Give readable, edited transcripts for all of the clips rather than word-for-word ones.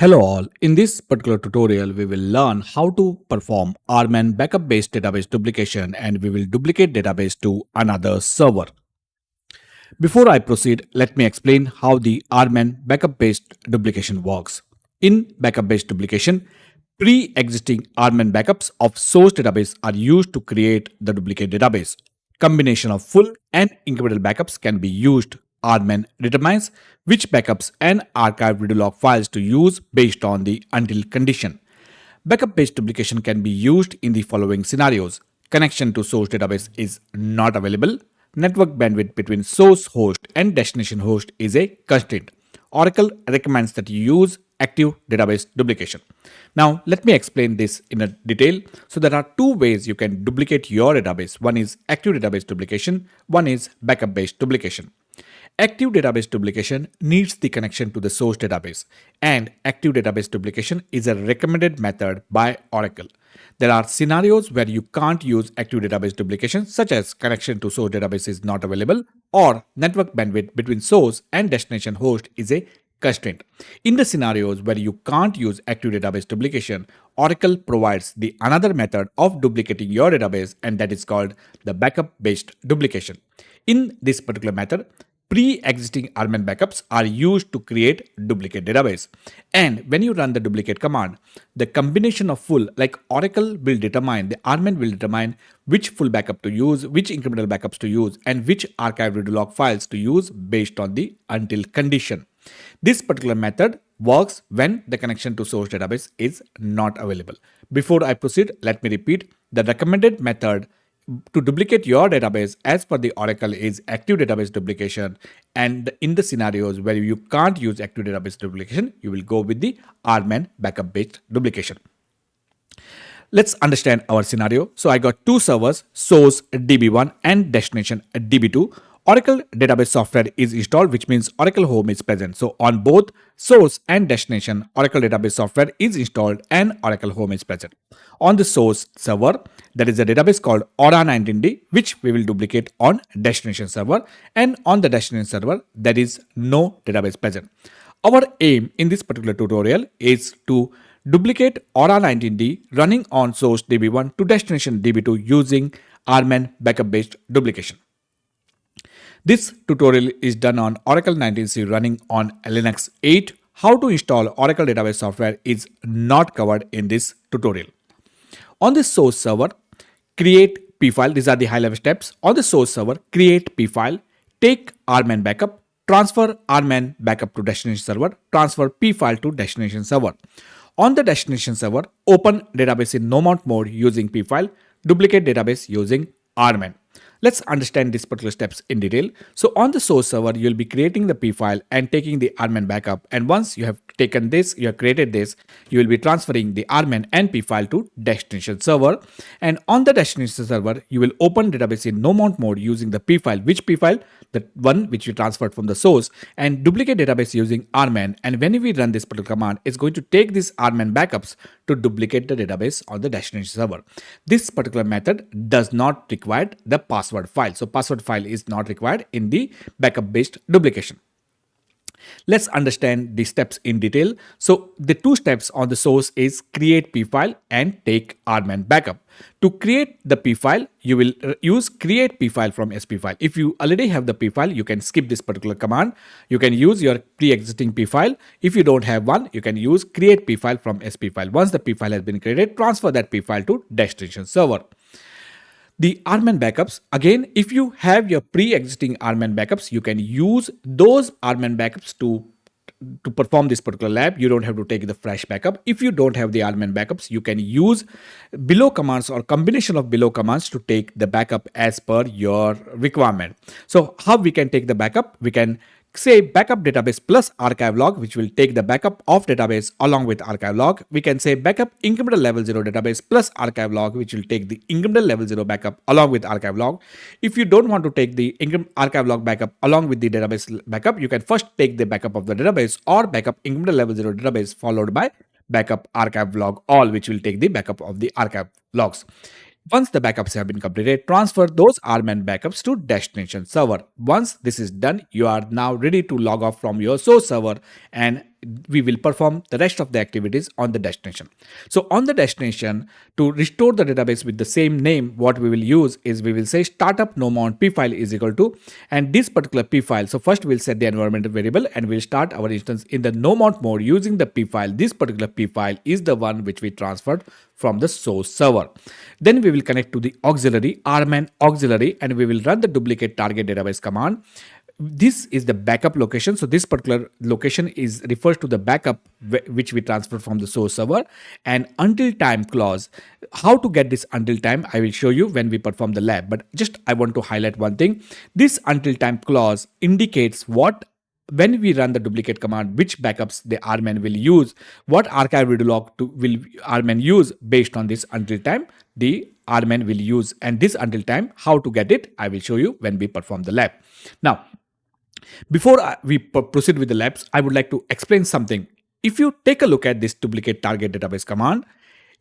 Hello all, in this particular tutorial we will learn how to perform RMAN backup based database duplication and we will duplicate database to another server. Before I proceed, let me explain how the RMAN backup based duplication works. In backup based duplication, pre-existing RMAN backups of source database are used to create the duplicate database. Combination of full and incremental backups can be used. RMAN determines which backups and archive redo log files to use based on the until condition. Backup-based duplication can be used in the following scenarios. Connection to source database is not available. Network bandwidth between source host and destination host is a constraint. Oracle recommends that you use active database duplication. Now, let me explain this in a detail. So there are two ways you can duplicate your database. One is active database duplication, one is backup-based duplication. Active database duplication needs the connection to the source database, and active database duplication is a recommended method by Oracle. There are scenarios where you can't use active database duplication, such as connection to source database is not available or network bandwidth between source and destination host is a constraint. In the scenarios where you can't use active database duplication, Oracle provides the another method of duplicating your database, and that is called the backup based duplication. In this particular method, pre-existing RMAN backups are used to create duplicate database. And when you run the duplicate command, the combination of full, like Oracle will determine, the RMAN will determine which full backup to use, which incremental backups to use, and which archive redo log files to use based on the until condition. This particular method works when the connection to source database is not available. Before I proceed, let me repeat the recommended method to duplicate your database as per the Oracle is active database duplication, and in the scenarios where you can't use active database duplication, you will go with the RMAN backup based duplication. Let's understand our scenario. So I got two servers, source DB1 and destination DB2. Oracle database software is installed, which means Oracle Home is present. So on both source and destination, Oracle database software is installed and Oracle Home is present. On the source server, there is a database called Aura19D, which we will duplicate on destination server, and on the destination server, there is no database present. Our aim in this particular tutorial is to duplicate Aura19D running on source DB1 to destination DB2 using RMAN backup based duplication. This tutorial is done on Oracle 19c running on Linux 8. How to install Oracle database software is not covered in this tutorial. On the source server, create p file. These are the high level steps. On the source server, create p file, take RMAN backup, transfer RMAN backup to destination server, transfer p file to destination server. On the destination server, open database in no mount mode using p file, duplicate database using RMAN. Let's understand these particular steps in detail. So on the source server, you'll be creating the p file and taking the RMAN backup. And once you have taken this, you have created this, you will be transferring the RMAN and p file to destination server. And on the destination server, you will open database in no mount mode using the p file. Which p file? The one which you transferred from the source, and duplicate database using RMAN. And when we run this particular command, it's going to take these RMAN backups to duplicate the database on the destination server. This particular method does not require the password file. So password file is not required in the backup based duplication. Let's understand the steps in detail. So the two steps on the source is create p file and take RMAN backup. To create the p file, you will use create p file from sp file. If you already have the p file, you can skip this particular command. You can use your pre-existing p file. If you don't have one, you can use create p file from sp file. Once the p file has been created, transfer that p file to destination server. The RMAN backups, again, if you have your pre-existing RMAN backups, you can use those RMAN backups to perform this particular lab. You don't have to take the fresh backup. If you don't have the RMAN backups, you can use below commands or combination of below commands to take the backup as per your requirement. So how we can take the backup? We can say backup database plus archive log, which will take the backup of database along with archive log. We can say backup incremental level 0 database plus archive log, which will take the incremental level 0 backup along with archive log. If you don't want to take the archive log backup along with the database backup, you can first take the backup of the database or backup incremental level 0 database followed by backup archive log all, which will take the backup of the archive logs. Once the backups have been completed, transfer those RMAN backups to destination server. Once this is done, you are now ready to log off from your source server and we will perform the rest of the activities on the destination. So on the destination, to restore the database with the same name, what we will use is we will say startup no mount p file is equal to, and this particular p file. So first we'll set the environmental variable and we'll start our instance in the no mount mode using the p file. This particular p file is the one which we transferred from the source server. Then we will connect to the auxiliary, RMAN auxiliary, and we will run the duplicate target database command. This is the backup location. So this particular location refers to the backup which we transfer from the source server. And until time clause, how to get this until time, I will show you when we perform the lab. But just I want to highlight one thing. This until time clause indicates what, when we run the duplicate command, which backups the RMAN will use, what archive redo log will RMAN use. Based on this until time, the RMAN will use, and this until time, how to get it, I will show you when we perform the lab. Now, before we proceed with the labs, I would like to explain something. If you take a look at this duplicate target database command,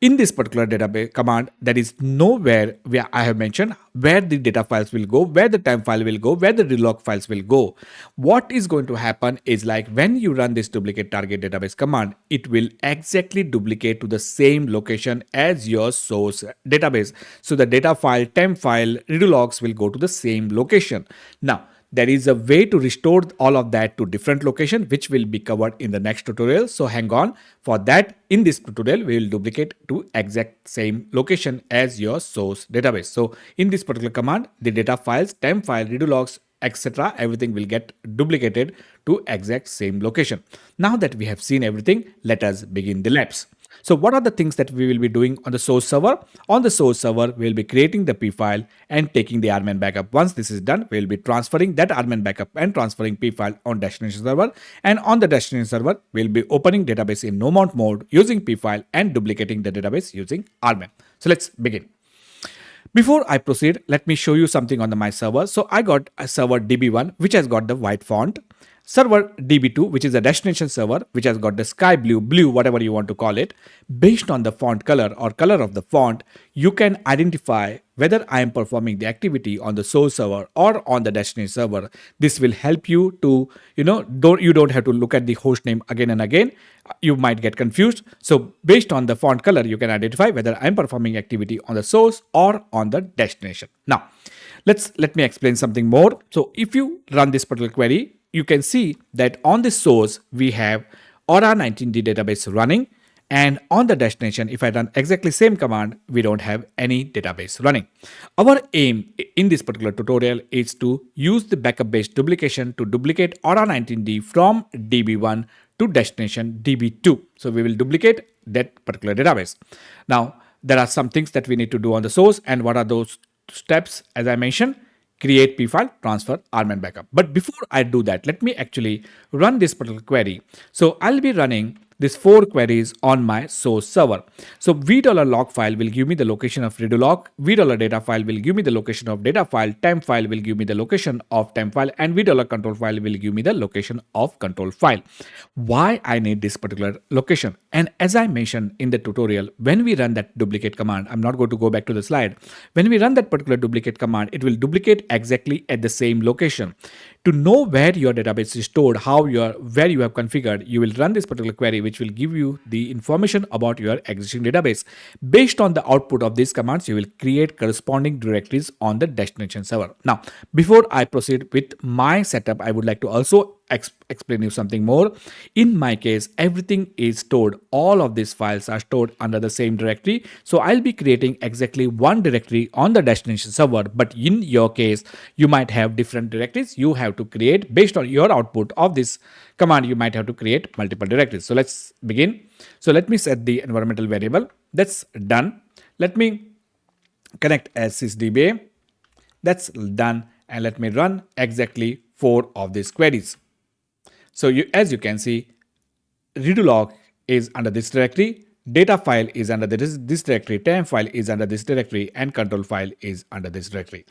in this particular database command, there is nowhere where I have mentioned where the data files will go, where the time file will go, where the relog files will go. What is going to happen is, like, when you run this duplicate target database command, it will exactly duplicate to the same location as your source database. So the data file, temp file, redo logs will go to the same location. Now, there is a way to restore all of that to different location, which will be covered in the next tutorial. So hang on. For that, in this tutorial, we will duplicate to exact same location as your source database. So in this particular command, the data files, temp file, redo logs, etc., everything will get duplicated to exact same location. Now that we have seen everything, let us begin the labs. So what are the things that we will be doing on the source server? On the source server, we will be creating the P file and taking the RMAN backup. Once this is done, we will be transferring that RMAN backup and transferring P file on destination server. And on the destination server, we will be opening database in no mount mode using P file and duplicating the database using RMAN. So let's begin. Before I proceed, let me show you something on my server. So I got a server DB1, which has got the white font. Server DB2, which is a destination server, which has got the sky blue, whatever you want to call it. Based on the font color or color of the font, you can identify whether I am performing the activity on the source server or on the destination server. This will help you to, you don't have to look at the host name again and again. You might get confused. So based on the font color, you can identify whether I'm performing activity on the source or on the destination. Now, let me explain something more. So if you run this particular query, you can see that on the source, we have Aura19D database running, and on the destination, if I run exactly same command, we don't have any database running. Our aim in this particular tutorial is to use the backup-based duplication to duplicate Aura19D from DB1 to destination DB2. So we will duplicate that particular database. Now, there are some things that we need to do on the source, and what are those steps? As I mentioned, create P file, transfer, RMAN backup. But before I do that, let me actually run this particular query. So I'll be running these 4 queries on my source server. So $log file will give me the location of redo log, $data file will give me the location of data file, temp file will give me the location of temp file, and $control file will give me the location of control file. Why I need this particular location? And as I mentioned in the tutorial, when we run that duplicate command, I'm not going to go back to the slide. When we run that particular duplicate command, it will duplicate exactly at the same location. To know where your database is stored, where you have configured, you will run this particular query, which will give you the information about your existing database. Based on the output of these commands, you will create corresponding directories on the destination server. Now, before I proceed with my setup, I would like to also explain you something more. In my case, everything is stored. All of these files are stored under the same directory. So I'll be creating exactly one directory on the destination server. But in your case, you might have different directories. You have to create, based on your output of this command, you might have to create multiple directories. So let's begin. So let me set the environmental variable. That's done. Let me connect as sysdba. That's done. And let me run exactly 4 of these queries. So as you can see, redo log is under this directory, data file is under this directory, temp file is under this directory, and control file is under this directory.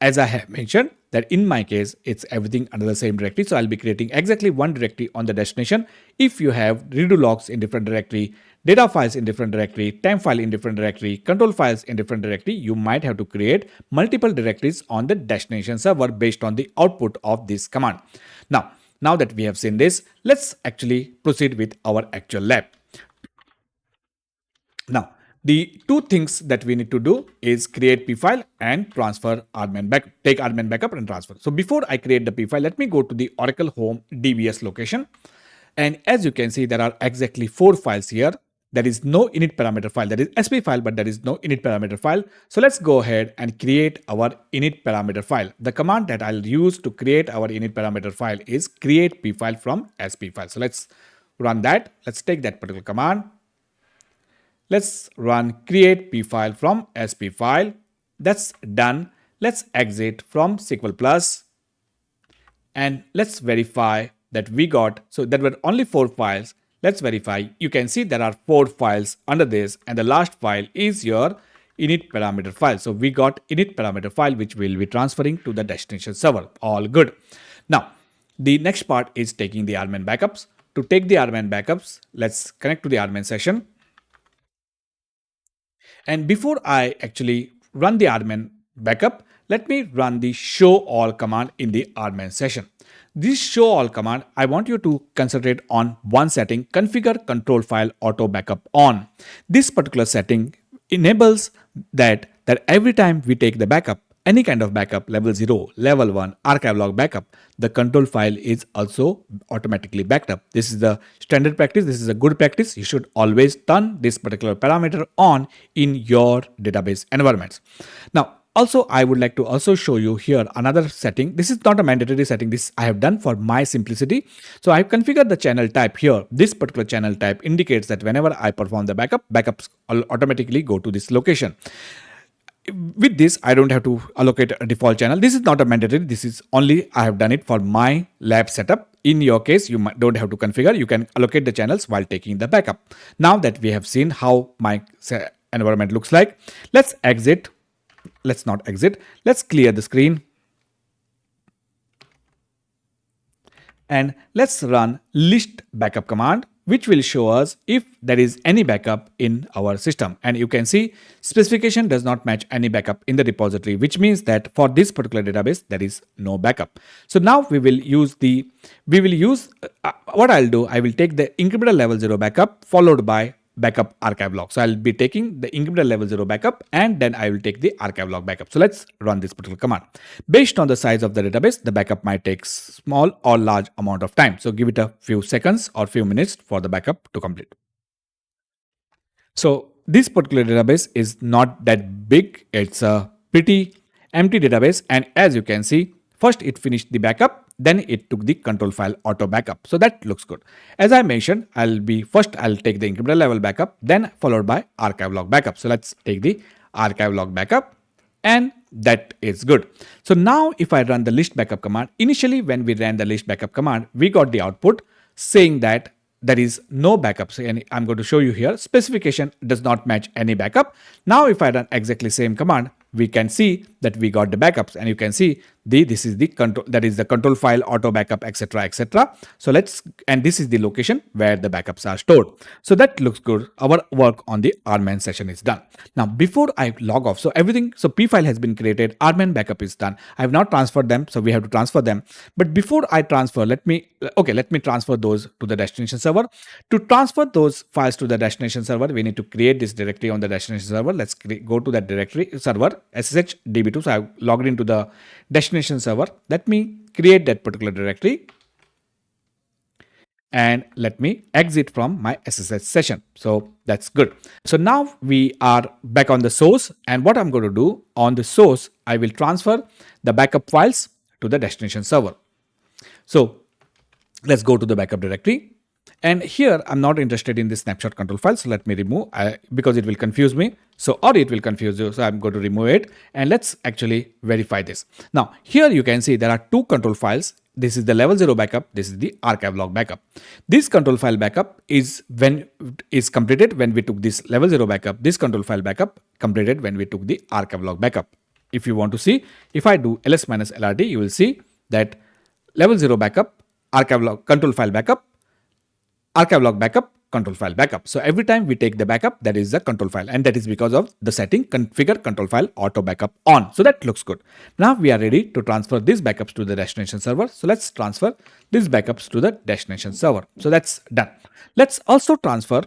As I have mentioned that in my case, it's everything under the same directory. So I'll be creating exactly one directory on the destination. If you have redo logs in different directory, data files in different directory, temp file in different directory, control files in different directory, you might have to create multiple directories on the destination server based on the output of this command. Now, Now that we have seen this, let's actually proceed with our actual lab. Now, the two things that we need to do is create P file and transfer RMAN back, take RMAN backup and transfer. So before I create the P file, let me go to the Oracle Home DBS location. And as you can see, there are exactly 4 files here. There is no init parameter file. There is SP file, but there is no init parameter file. So let's go ahead and create our init parameter file. The command that I'll use to create our init parameter file is create P file from SP file. So let's run that. Let's take that particular command. Let's run create P file from SP file. That's done. Let's exit from SQL Plus and let's verify that we got, so there were only 4 files. Let's verify. You can see there are 4 files under this and the last file is your init parameter file. So we got init parameter file which we'll be transferring to the destination server. All good. Now, the next part is taking the RMAN backups. To take the RMAN backups, let's connect to the RMAN session. And before I actually run the RMAN backup, let me run the show all command in the RMAN session. This show all command, I want you to concentrate on one setting, configure control file auto backup on. This particular setting enables that every time we take the backup, any kind of backup, level 0, level 1, archive log backup, the control file is also automatically backed up. This is the standard practice. This is a good practice. You should always turn this particular parameter on in your database environments. Now, also, I would like to also show you here another setting. This is not a mandatory setting. This I have done for my simplicity. So I have configured the channel type here. This particular channel type indicates that whenever I perform the backup, backups automatically go to this location. With this, I don't have to allocate a default channel. This is not a mandatory. This is only I have done it for my lab setup. In your case, you don't have to configure. You can allocate the channels while taking the backup. Now that we have seen how my environment looks like, let's exit. Let's not exit. Let's clear the screen. And let's run list backup command, which will show us if there is any backup in our system. And you can see specification does not match any backup in the repository, which means that for this particular database, there is no backup. So now we will use what I'll do, I will take the incremental level 0 backup followed by backup archive log. So I'll be taking the incremental level 0 backup and then I will take the archive log backup. So let's run this particular command. Based on the size of the database, the backup might take small or large amount of time. So give it a few seconds or few minutes for the backup to complete. So this particular database is not that big. It's a pretty empty database. And as you can see, first it finished the backup. Then it took the control file auto backup. So that looks good. As I mentioned, I'll take the incremental level backup, then followed by archive log backup. So let's take the archive log backup and that is good. So now if I run the list backup command, initially when we ran the list backup command, we got the output saying that there is no backup. So I'm going to show you here. Specification does not match any backup. Now if I run exactly same command, we can see that we got the backups and you can see this is the control, that is the control file auto backup, etc, etc. So and this is the location where the backups are stored. So that looks good. Our work on the RMAN session is done. Now before I log off, so P file has been created, RMAN backup is done. I have not transferred them, so we have to transfer them. But before I transfer, let me transfer those to the destination server. To transfer those files to the destination server, we need to create this directory on the destination server. Let's go to that directory server SSH DB2. So I've logged into the destination server. Let me create that particular directory and let me exit from my SSH session. So that's good. So now we are back on the source, and what I'm going to do on the source, I will transfer the backup files to the destination server. So let's go to the backup directory. And here I'm not interested in this snapshot control file. So let me remove because it will confuse me. Or it will confuse you. So I'm going to remove it and let's actually verify this. Now here you can see there are 2 control files. This is the level 0 backup. This is the archive log backup. This control file backup is completed when we took this level 0 backup. This control file backup completed when we took the archive log backup. If you want to see, if I do ls-lrt, you will see that level 0 backup, archive log, control file backup, archive log backup, control file backup. So every time we take the backup, that is the control file, and that is because of the setting configure control file auto backup on. So that looks good. Now we are ready to transfer these backups to the destination server. So let's transfer these backups to the destination server. So that's done. Let's also transfer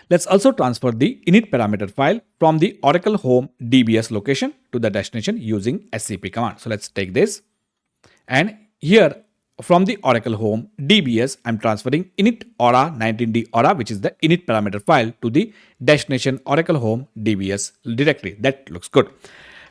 the init parameter file from the Oracle Home DBS location to the destination using scp command. So let's take this, and here from the Oracle Home DBS, I'm transferring init aura 19d aura, which is the init parameter file, to the destination Oracle Home DBS directory. That looks good.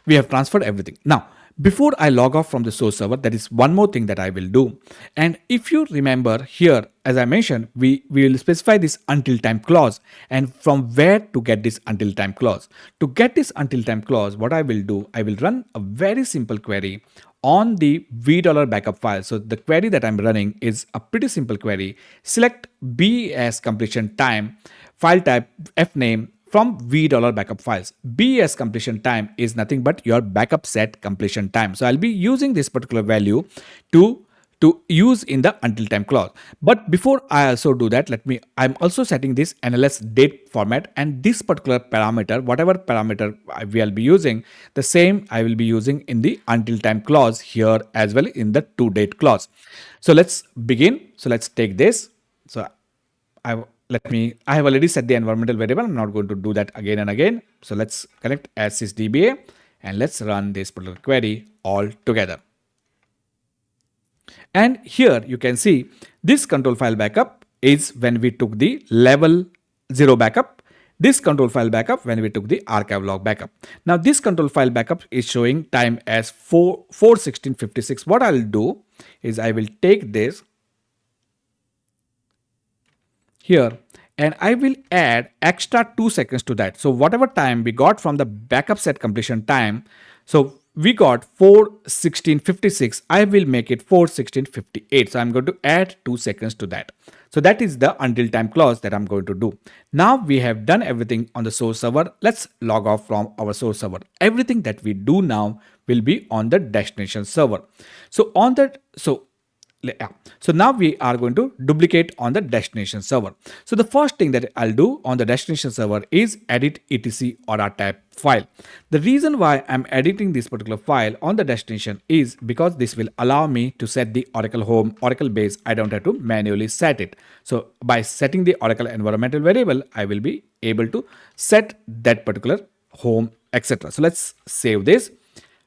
We have transferred everything. Now, before I log off from the source server, there is one more thing that I will do. And if you remember here, as I mentioned, we will specify this until time clause, and from where to get this until time clause. To get this until time clause, what I will do, I will run a very simple query on the $backup file. So the query that I'm running is a pretty simple query. Select B as completion time, file type fname from $backup files. B as completion time is nothing but your backup set completion time. So I'll be using this particular value to use in the until time clause. But before I also do that, I'm also setting this NLS date format, and this particular parameter, whatever parameter we'll be using, the same I will be using in the until time clause here as well in the toDate clause. So let's begin. So let's take this. So I have already set the environmental variable. I'm not going to do that again and again. So let's connect as sysdba and let's run this particular query all together. And here you can see this control file backup is when we took the level 0 backup. This control file backup when we took the archive log backup. Now this control file backup is showing time as 4:16:56. What I'll do is I will take this here and I will add extra 2 seconds to that. So whatever time we got from the backup set completion time, so we got 4:16:56, I will make it 4:16:58. So I'm going to add 2 seconds to that. So that is the until time clause that I'm going to do. Now we have done everything on the source server. Let's log off from our source server. Everything that we do now will be on the destination server. So now we are going to duplicate on the destination server. So the first thing that I'll do on the destination server is edit etc aura tab file. The reason why I'm editing this particular file on the destination is because this will allow me to set the Oracle Home, Oracle base. I don't have to manually set it. So by setting the Oracle environmental variable, I will be able to set that particular home, etc. So let's save this.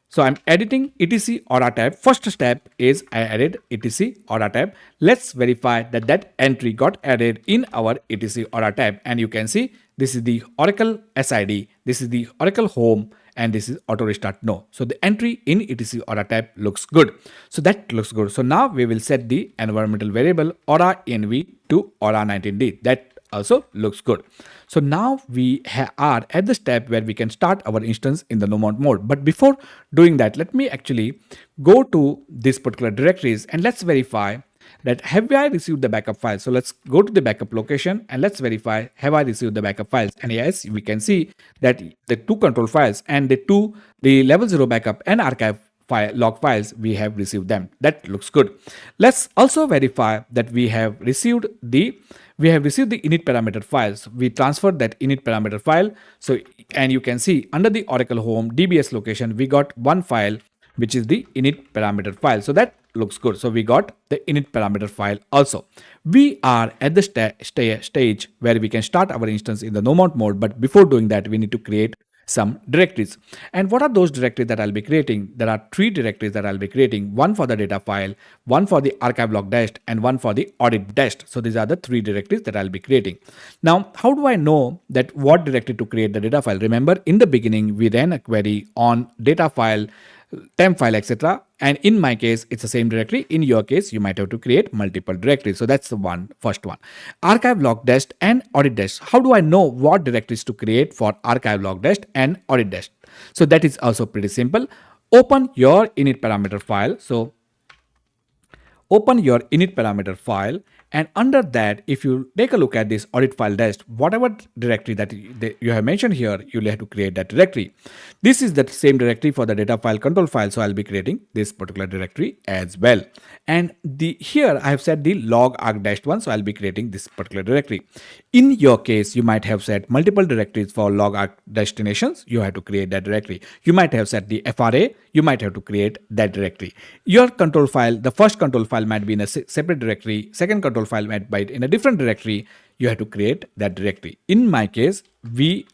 So I'm editing etc aura tab. First step is I added etc aura tab. Let's verify that that entry got added in our etc aura tab. And you can see this is the Oracle SID, this is the Oracle Home, and this is auto restart no. So the entry in etc aura tab looks good. So that looks good. So now we will set the environmental variable aura env to aura 19d. That also looks good. So now we are at the step where we can start our instance in the no mount mode. But before doing that, let me actually go to this particular directories and let's verify that have I received the backup file. So let's go to the backup location and let's verify have I received the backup files. And yes, we can see that the 2 control files and the level 0 backup and archive log files, we have received them. That looks good. Let's also verify that we have received the init parameter files. We transferred that init parameter file. So, and you can see under the Oracle Home DBS location, we got one file, which is the init parameter file. So that looks good. So we got the init parameter file also. We are at the stage where we can start our instance in the no mount mode. But before doing that, we need to create some directories. And what are those directories that I'll be creating? There are 3 directories that I'll be creating, one for the data file, one for the archive log dest, and one for the audit dest. So these are the 3 directories that I'll be creating. Now, how do I know that what directory to create the data file? Remember, in the beginning, we ran a query on data file, temp file, etc. And in my case, it's the same directory. In your case, you might have to create multiple directories. So that's the first one. Archive log dest and audit dest. How do I know what directories to create for archive log dest and audit dest? So that is also pretty simple. Open your init parameter file. So open your init parameter file, and under that, if you take a look at this audit file dash, whatever directory that you have mentioned here, you'll have to create that directory. This is the same directory for the data file control file, so I'll be creating this particular directory as well. And here I have set the log arg dash 1, so I'll be creating this particular directory. In your case, you might have set multiple directories for log arg destinations. You have to create that directory. You might have set the FRA. You might have to create that directory. Your control file, the first control file might be in a separate directory. Second control file might be in a different directory. You have to create that directory. In my case,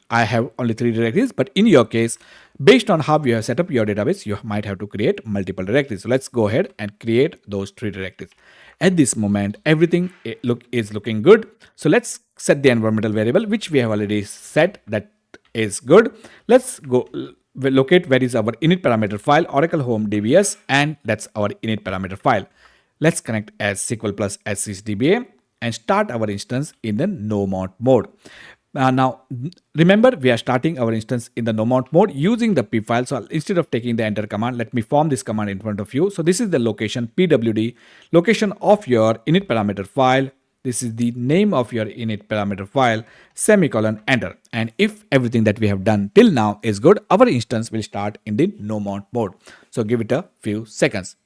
I have only 3 directories, but in your case, based on how you have set up your database, you might have to create multiple directories. So let's go ahead and create those 3 directories. At this moment, everything is looking good. So let's set the environmental variable, which we have already set. That is good. Let's go locate where is our init parameter file, Oracle Home DBS, and that's our init parameter file. Let's connect as SQL plus SysDBA and start our instance in the no mount mode. Now, remember, we are starting our instance in the no mount mode using the pip file. So instead of taking the enter command, let me form this command in front of you. So this is the location pwd, location of your init parameter file. This is the name of your init parameter file, semicolon, enter. And if everything that we have done till now is good, our instance will start in the no mount mode. So give it a few seconds.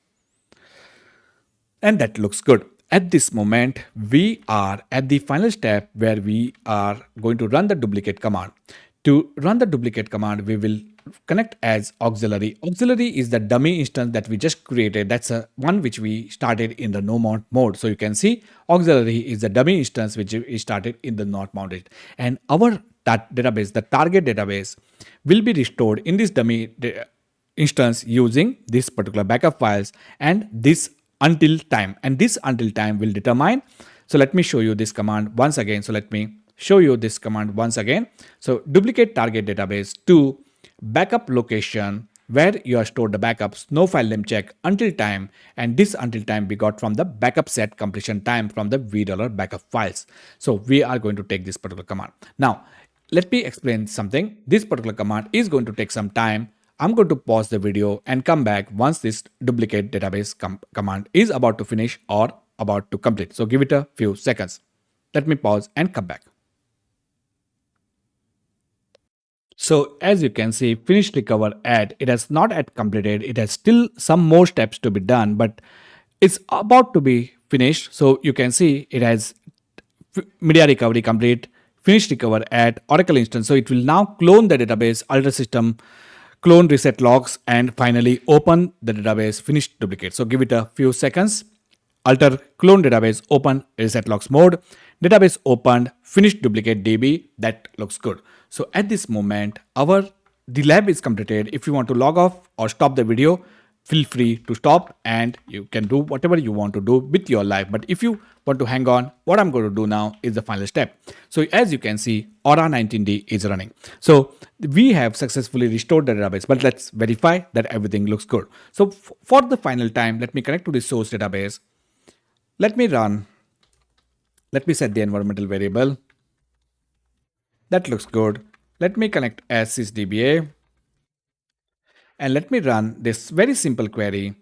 And that looks good. At this moment, we are at the final step where we are going to run the duplicate command. To run the duplicate command, we will connect as auxiliary. Auxiliary is the dummy instance that we just created. That's a one which we started in the no mount mode. So you can see auxiliary is the dummy instance which we started in the not mounted. And our database, the target database, will be restored in this dummy instance using this particular backup files and this until time, and this until time will determine. So let me show you this command once again. So let me show you this command once again. So duplicate target database to backup location where you are stored the backups, no file name check until time, and this until time we got from the backup set completion time from the $backup files. So we are going to take this particular command. Now let me explain something. This particular command is going to take some time. I'm going to pause the video and come back once this duplicate database command is about to finish or about to complete. So give it a few seconds. Let me pause and come back. So as you can see, finish recover add, it has not yet completed. It has still some more steps to be done, but it's about to be finished. So you can see it has media recovery complete, finish recover add, Oracle instance. So it will now clone the database, alter system, clone reset logs, and finally open the database, finish duplicate. So give it a few seconds. Alter clone database, open reset logs mode, database opened, finish duplicate DB. That looks good. So at this moment, the lab is completed. If you want to log off or stop the video, feel free to stop and you can do whatever you want to do with your life. But if you want to hang on, what I'm going to do now is the final step. So as you can see, Aura 19D is running. So we have successfully restored the database, but let's verify that everything looks good. So for the final time, let me connect to the source database. Let me set the environmental variable. That looks good. Let me connect as sysdba. And let me run this very simple query.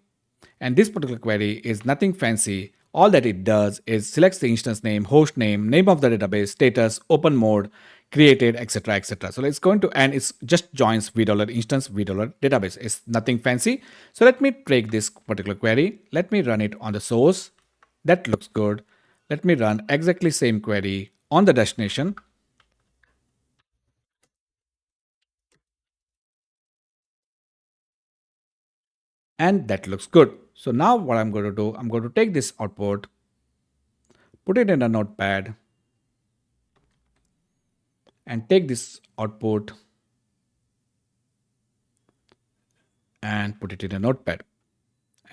And this particular query is nothing fancy. All that it does is selects the instance name, host name, name of the database, status, open mode, created, etc, etc. So it's going to, and it's just joins $instance database. It's nothing fancy. So let me take this particular query. Let me run it on the source. That looks good. Let me run exactly same query on the destination. And that looks good. So now what I'm going to do, I'm going to take this output, put it in a notepad, and take this output and put it in a notepad.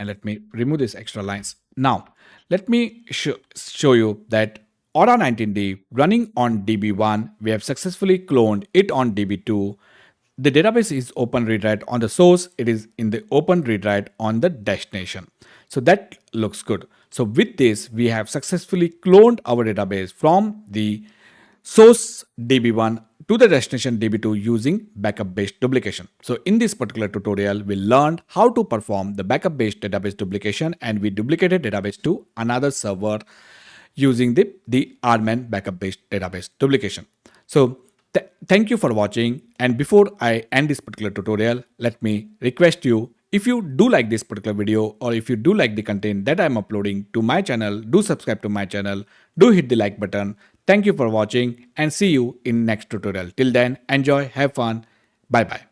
And let me remove these extra lines. Now, let me show you that Aura 19D running on DB1, we have successfully cloned it on DB2. The database is open read write on the source. It is in the open read write on the destination. So that looks good. So with this, we have successfully cloned our database from the source DB1 to the destination DB2 using backup-based duplication. So in this particular tutorial, we learned how to perform the backup-based database duplication, and we duplicated database to another server using the RMAN backup-based database duplication. So thank you for watching. And before I end this particular tutorial, let me request you, if you do like this particular video or if you do like the content that I'm uploading to my channel, do subscribe to my channel, do hit the like button. Thank you for watching and see you in next tutorial. Till then, enjoy, have fun. Bye bye.